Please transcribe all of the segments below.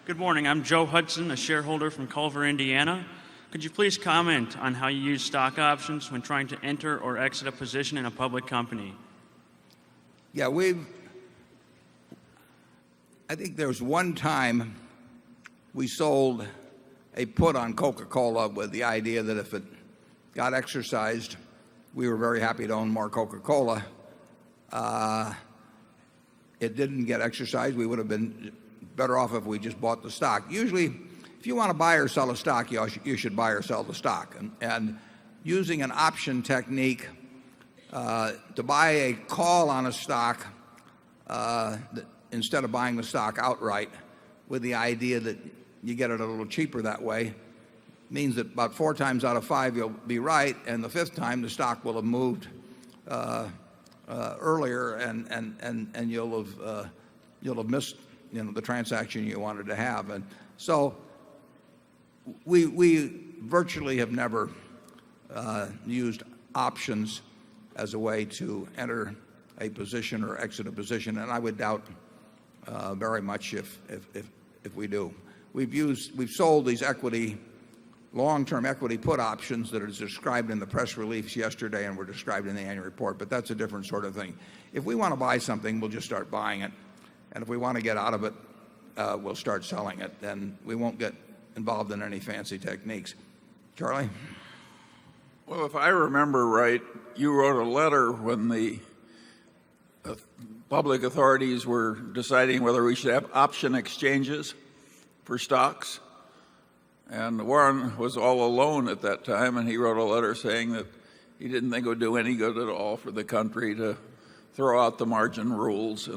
Good morning. I'm Joe Hudson, a shareholder from Culver, Indiana. Could you please comment on how you use stock options when trying to enter or exit a position in a public company? Yeah, I think there was one time we sold a put on Coca-Cola with the idea that if it got exercised, we were very happy to own more Coca-Cola. It didn't get exercised. We would have been better off if we just bought the stock. Usually, if you want to buy or sell a stock, you should buy or sell the stock. And using an option technique to buy a call on a stock instead of buying the stock outright with the idea that you get it a little cheaper that way means that about 4 times out of 5 you'll be right, and the 5th time the stock will have moved earlier, and you'll have missed the transaction you wanted to have. And so we virtually have never used options as a way to enter a position or exit a position, and I would doubt very much if we do. We've sold these long-term equity put options that are described in the press release yesterday and were described in the annual report, but that's a different sort of thing. If we want to buy something, we'll just start buying it, and if we want to get out of it, we'll start selling it, and we won't get involved in any fancy techniques. Charlie? Well, if I remember right, you wrote a letter when the public authorities were deciding whether we should have option exchanges for stocks. And Warren was all alone at that time, and he wrote a letter saying that he didn't think it would do any good at all for the country to throw out the margin rules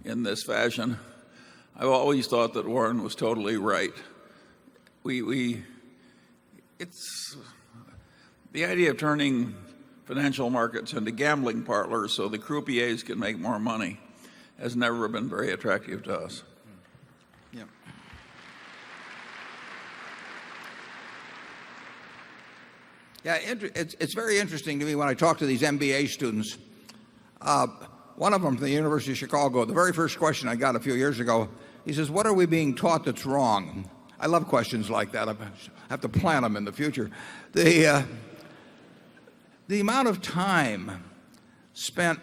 in this fashion. I've always thought that Warren was totally right. It's the idea of turning financial markets into gambling parlors so the croupiers can make more money has never been very attractive to us. Yeah. Yeah, it's very interesting to me when I talk to these MBA students. One of them from the University of Chicago, the very first question I got a few years ago, he says, "What are we being taught that's wrong?" I love questions like that. I have to plan them in the future. The amount of time spent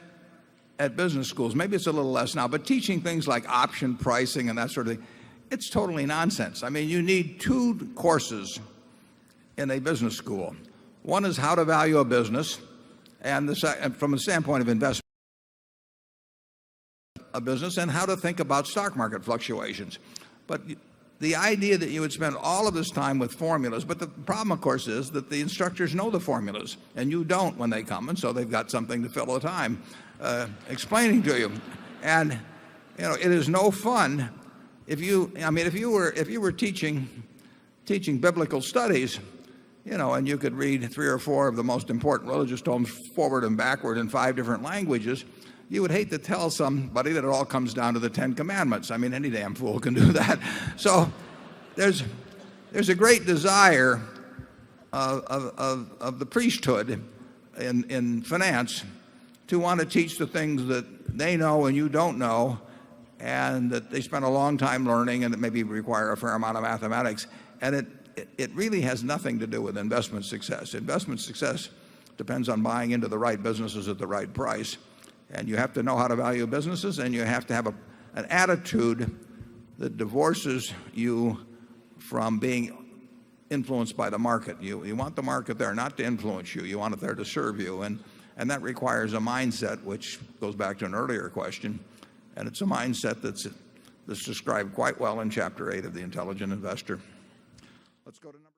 at business schools, maybe it's a little less now, but teaching things like option pricing and that sort of thing, it's totally nonsense. I mean, you need 2 courses in a business school. One is how to value a business, and from the standpoint of investment, a business, and how to think about stock market fluctuations. But the idea that you would spend all of this time with formulas, but the problem, of course, is that the instructors know the formulas, and you don't when they come, and so they've got something to fill the time explaining to you. And it is no fun if you were teaching biblical studies, and you could read 3 or 4 of the most important religious tomes forward and backward in 5 different languages. You would hate to tell somebody that it all comes down to the 10 Commandments. I mean, any damn fool can do that. So there's a great desire of the priesthood in finance to want to teach the things that they know and you don't know, and that they spend a long time learning, and that maybe require a fair amount of mathematics. And it really has nothing to do with investment success. Investment success depends on buying into the right businesses at the right price. And you have to know how to value businesses, and you have to have an attitude that divorces you from being influenced by the market. You want the market there not to influence you. You want it there to serve you. And that requires a mindset, which goes back to an earlier question. And it's a mindset that's described quite well in Chapter 8 of The Intelligent Investor. Let's go to number